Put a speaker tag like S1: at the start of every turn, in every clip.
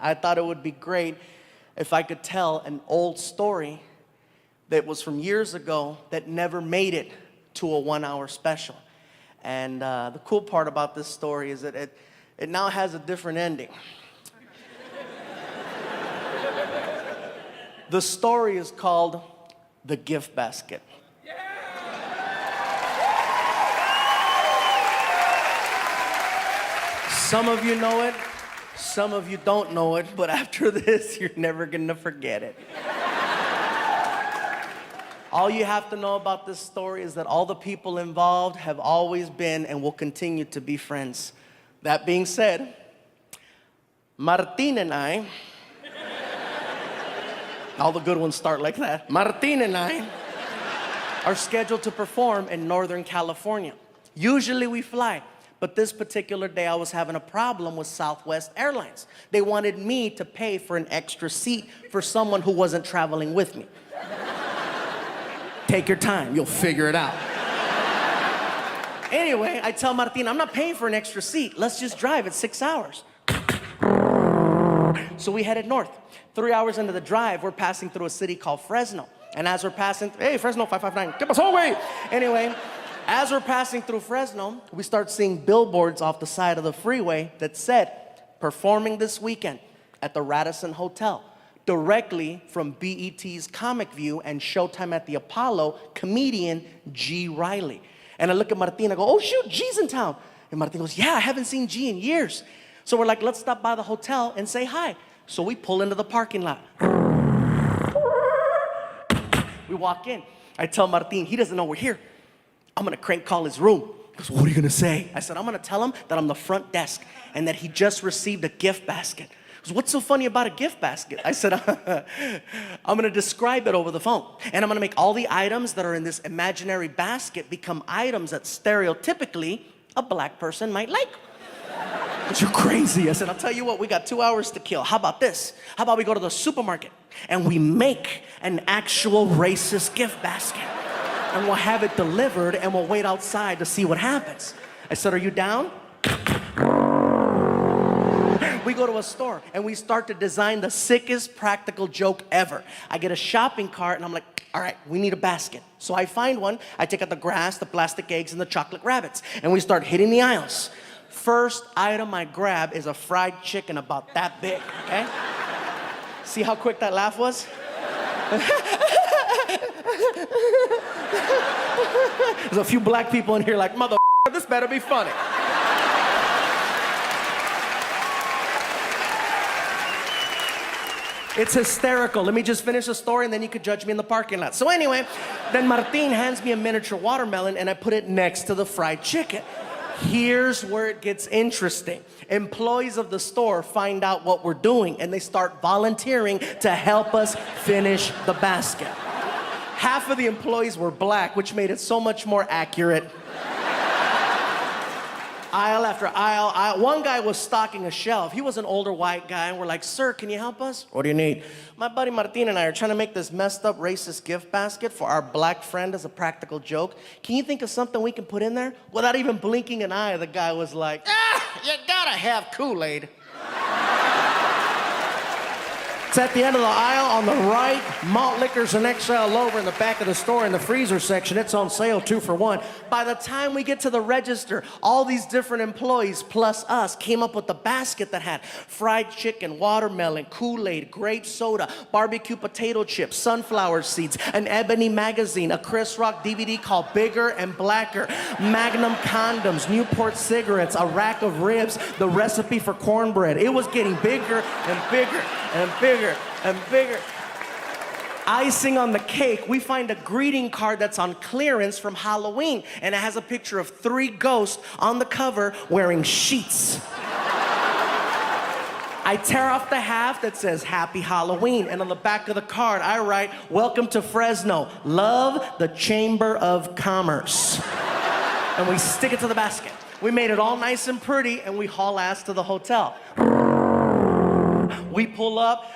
S1: I thought it would be great if I could tell an old story that was from years ago that never made it to a 1 hour special. And the cool part about this story is that it now has a different ending. The story is called The Gift Basket. Some of you know it, some of you don't know it, but after this, you're never gonna forget it. All you have to know about this story is that all the people involved have always been and will continue to be friends. That being said, Martin and I, all the good ones start like that. Martin and I are scheduled to perform in Northern California. Usually we fly. But this particular day, I was having a problem with Southwest Airlines. They wanted me to pay for an extra seat for someone who wasn't traveling with me. Take your time, you'll figure it out. Anyway, I tell Martin, I'm not paying for an extra seat. Let's just drive, it's 6 hours. So we headed north. 3 hours into the drive, we're passing through a city called Fresno. And as we're passing, hey, Fresno 559, get us away. Anyway, as we're passing through Fresno, we start seeing billboards off the side of the freeway that said, performing this weekend at the Radisson Hotel, directly from BET's Comic View and Showtime at the Apollo, comedian G. Riley. And I look at Martin, I go, oh shoot, G's in town. And Martin goes, yeah, I haven't seen G in years. So we're like, let's stop by the hotel and say hi. So we pull into the parking lot. We walk in. I tell Martin, he doesn't know we're here. I'm gonna crank call his room. He goes, what are you gonna say? I said, I'm gonna tell him that I'm the front desk and that he just received a gift basket. He goes, what's so funny about a gift basket? I said, I'm gonna describe it over the phone. And I'm gonna make all the items that are in this imaginary basket become items that stereotypically a black person might like. But you're crazy. I said, I'll tell you what, we got 2 hours to kill. How about this? How about we go to the supermarket and we make an actual racist gift basket? And we'll have it delivered and we'll wait outside to see what happens. I said, are you down? We go to a store and we start to design the sickest practical joke ever. I get a shopping cart and I'm like, all right, we need a basket. So I find one, I take out the grass, the plastic eggs, and the chocolate rabbits, and we start hitting the aisles. First item I grab is a fried chicken about that big, okay? See how quick that laugh was? There's a few black people in here like, mother, this better be funny. It's hysterical. Let me just finish the story and then you could judge me in the parking lot. So anyway, then Martin hands me a miniature watermelon and I put it next to the fried chicken. Here's where it gets interesting. Employees of the store find out what we're doing and they start volunteering to help us finish the basket. Half of the employees were black, which made it so much more accurate. Aisle after aisle. One guy was stocking a shelf. He was an older white guy, and we're like, sir, can you help us? What do you need? My buddy Martin and I are trying to make this messed up racist gift basket for our black friend as a practical joke. Can you think of something we can put in there? Without even blinking an eye, the guy was like, you gotta have Kool-Aid. It's at the end of the aisle on the right. Malt liquors and XL over in the back of the store in the freezer section. It's on sale 2 for 1. By the time we get to the register, all these different employees plus us came up with the basket that had fried chicken, watermelon, Kool-Aid, grape soda, barbecue potato chips, sunflower seeds, an Ebony magazine, a Chris Rock DVD called Bigger and Blacker, Magnum condoms, Newport cigarettes, a rack of ribs, the recipe for cornbread. It was getting bigger and bigger and bigger and bigger. Icing on the cake, we find a greeting card that's on clearance from Halloween, and it has a picture of 3 ghosts on the cover wearing sheets. I tear off the half that says Happy Halloween, and on the back of the card I write, welcome to Fresno, love the Chamber of Commerce. And we stick it to the basket. We made it all nice and pretty, and we haul ass to the hotel. We pull up,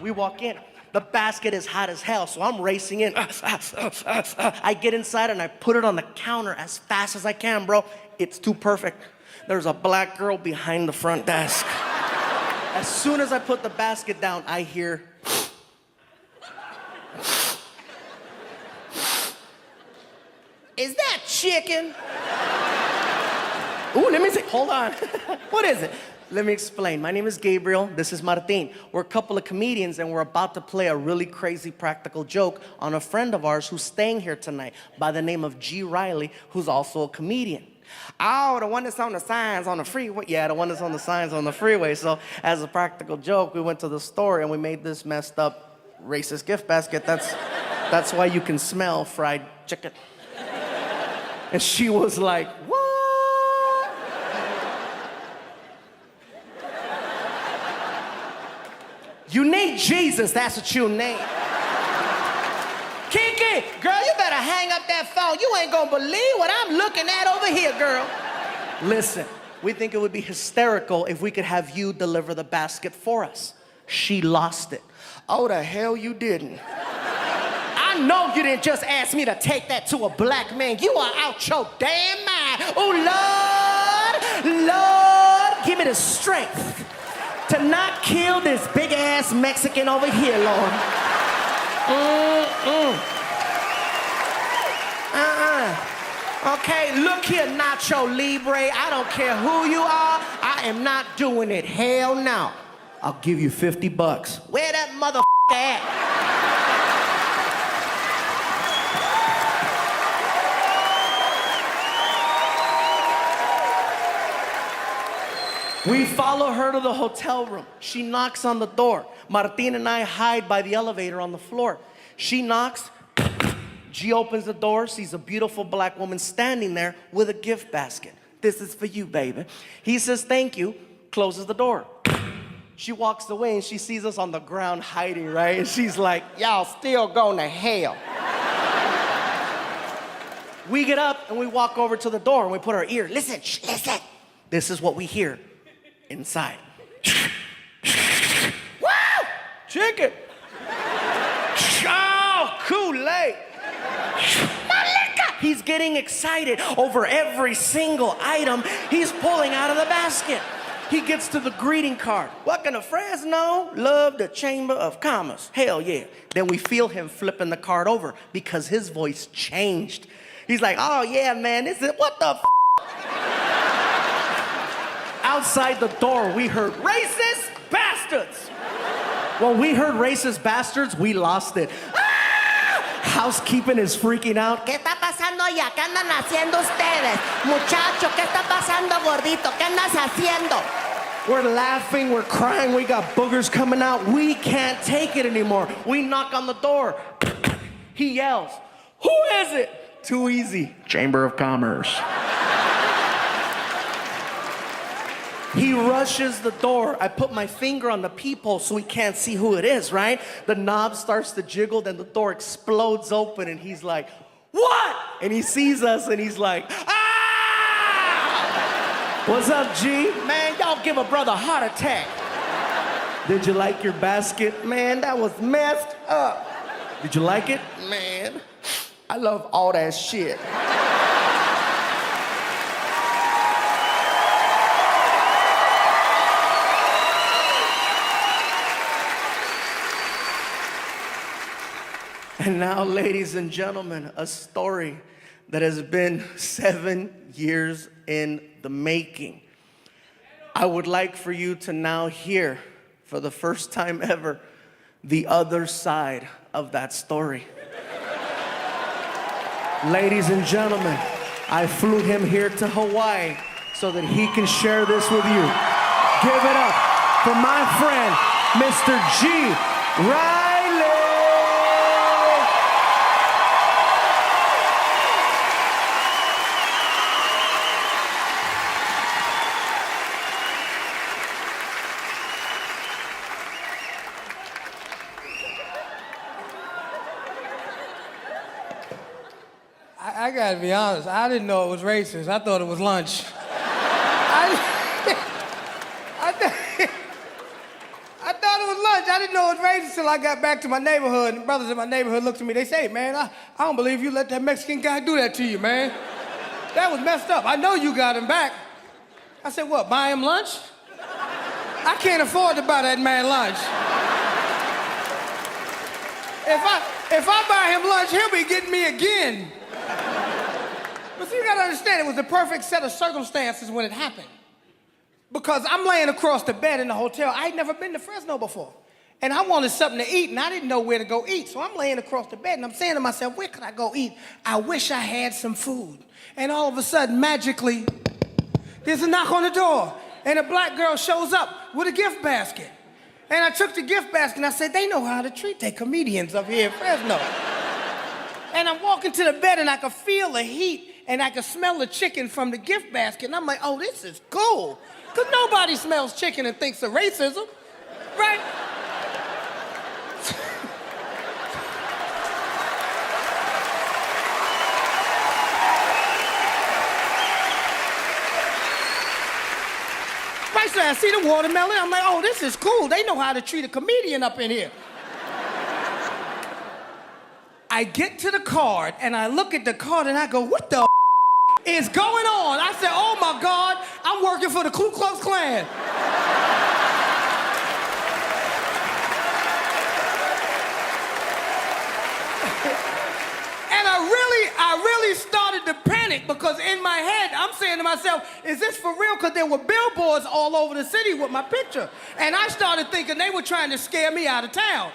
S1: we walk in. The basket is hot as hell, so I'm racing in. I get inside and I put it on the counter as fast as I can, bro. It's too perfect. There's a black girl behind the front desk. As soon as I put the basket down, I hear... Is that chicken? Ooh, let me see. Hold on. What is it? Let me explain. My name is Gabriel. This is Martin. We're a couple of comedians, and we're about to play a really crazy practical joke on a friend of ours who's staying here tonight by the name of G. Riley, who's also a comedian. Oh, the one that's on the signs on the freeway. Yeah, the one that's on the signs on the freeway. So as a practical joke, we went to the store and we made this messed up racist gift basket. That's why you can smell fried chicken. And she was like, what? You need Jesus, that's what you need. Kiki, girl, you better hang up that phone. You ain't gonna believe what I'm looking at over here, girl. Listen, we think it would be hysterical if we could have you deliver the basket for us. She lost it. Oh, the hell you didn't. I know you didn't just ask me to take that to a black man. You are out your damn mind. Oh, Lord, give me the strength to not kill this big-ass Mexican over here, Lord. Okay, look here, Nacho Libre. I don't care who you are. I am not doing it. Hell no. I'll give you $50. Where that motherfucker at? We follow her to the hotel room. She knocks on the door. Martin and I hide by the elevator on the floor. She knocks. G opens the door, sees a beautiful black woman standing there with a gift basket. This is for you, baby. He says, thank you, closes the door. She walks away and she sees us on the ground hiding, right? And she's like, y'all still going to hell. We get up and we walk over to the door and we put our ear. Listen, shh, listen. This is what we hear inside. Woo! Chicken. Oh, Kool-Aid. He's getting excited over every single item he's pulling out of the basket. He gets to the greeting card. Welcome to Fresno. Love the Chamber of Commerce. Hell yeah. Then we feel him flipping the card over because his voice changed. He's like, oh yeah, man, this is, what the f? Outside the door, we heard, racist bastards. When we heard racist bastards, we lost it. Ah! Housekeeping is freaking out.
S2: ¿Qué está pasando allá? ¿Qué andan haciendo ustedes? Muchacho, ¿qué está pasando, gordito? ¿Qué andas haciendo?
S1: We're laughing, we're crying, we got boogers coming out. We can't take it anymore. We knock on the door. He yells, who is it? Too easy. Chamber of Commerce. He rushes the door. I put my finger on the peephole so he can't see who it is, right? The knob starts to jiggle, then the door explodes open, and he's like, what? And he sees us, and he's like, ah! What's up, G? Man, y'all give a brother a heart attack. Did you like your basket? Man, that was messed up. Did you like it? Man, I love all that shit. And now, ladies and gentlemen, a story that has been 7 years in the making. I would like for you to now hear, for the first time ever, the other side of that story. Ladies and gentlemen, I flew him here to Hawaii so that he can share this with you. Give it up for my friend, Mr. G. Riley.
S3: I gotta be honest, I didn't know it was racist. I thought it was lunch. I thought it was lunch. I didn't know it was racist till I got back to my neighborhood. And the brothers in my neighborhood looked at me. They say, man, I don't believe you let that Mexican guy do that to you, man. That was messed up. I know you got him back. I said, what, buy him lunch? I can't afford to buy that man lunch. If I buy him lunch, he'll be getting me again. But see, you gotta understand, it was the perfect set of circumstances when it happened. Because I'm laying across the bed in the hotel. I'd never been to Fresno before. And I wanted something to eat, and I didn't know where to go eat. So I'm laying across the bed, and I'm saying to myself, where could I go eat? I wish I had some food. And all of a sudden, magically, there's a knock on the door, and a black girl shows up with a gift basket. And I took the gift basket, and I said, they know how to treat their comedians up here in Fresno. And I'm walking to the bed, and I could feel the heat, and I could smell the chicken from the gift basket. And I'm like, oh, this is cool. Because nobody smells chicken and thinks of racism, right? Right, so I see the watermelon. I'm like, oh, this is cool. They know how to treat a comedian up in here. I get to the card, and I look at the card, and I go, what the is going on? I said, oh, my God, I'm working for the Ku Klux Klan. And I really started to panic because in my head, I'm saying to myself, is this for real? Because there were billboards all over the city with my picture. And I started thinking they were trying to scare me out of town.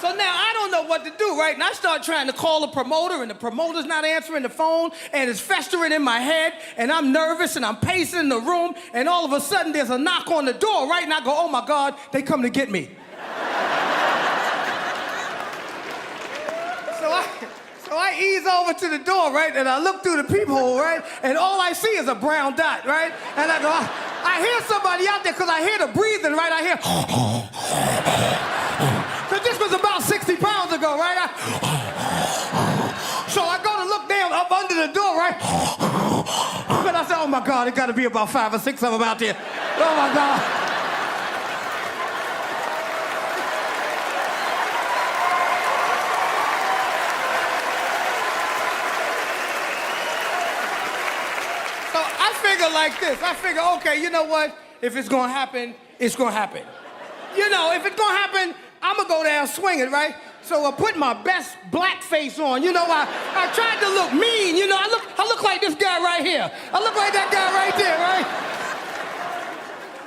S3: So now I don't know what to do, right? And I start trying to call the promoter, and the promoter's not answering the phone, and it's festering in my head, and I'm nervous, and I'm pacing the room, and all of a sudden there's a knock on the door, right? And I go, oh my God, they come to get me. So I ease over to the door, right? And I look through the peephole, right? And all I see is a brown dot, right? And I go, I hear somebody out there because I hear the breathing, right? I hear. Because this was about 60 pounds ago, right? So I go to look down up under the door, right? But I said, oh my God, it got to be about 5 or 6 of them out there. Oh my God. Like this. I figure, okay, you know what? If it's gonna happen, it's gonna happen. You know, if it's gonna happen, I'm gonna go down swinging, right? So I put my best black face on. You know, I tried to look mean. You know, I look like this guy right here. I look like that guy right there, right?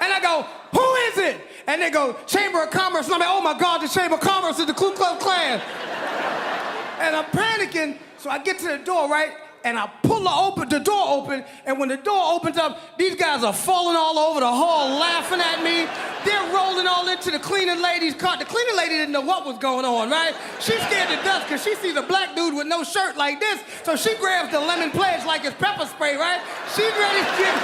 S3: And I go, who is it? And they go, Chamber of Commerce. And I'm like, oh my God, the Chamber of Commerce is the Ku Klux Klan. And I'm panicking, so I get to the door, right? And I pull the door open, and when the door opens up, these guys are falling all over the hall, laughing at me. They're rolling all into the cleaning lady's car. The cleaning lady didn't know what was going on, right? She's scared to death because she sees a black dude with no shirt like this, so she grabs the lemon pledge like it's pepper spray, right? She's ready to get...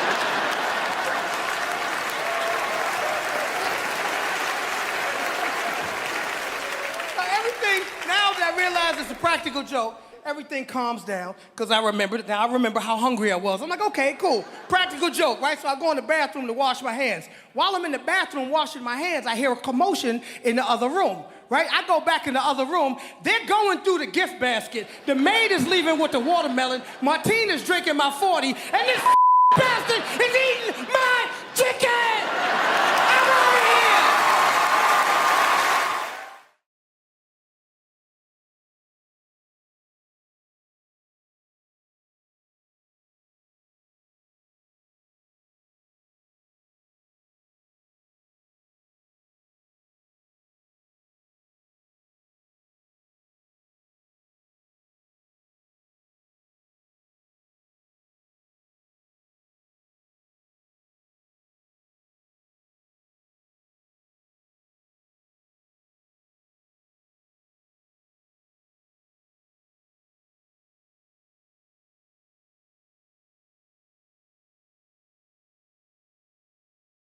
S3: Everything, now that I realize it's a practical joke, everything calms down, because I remember how hungry I was. I'm like, okay, cool. Practical joke, right? So I go in the bathroom to wash my hands. While I'm in the bathroom washing my hands, I hear a commotion in the other room, right? I go back in the other room. They're going through the gift basket. The maid is leaving with the watermelon. Martina's drinking my 40. And this bastard is eating my chicken!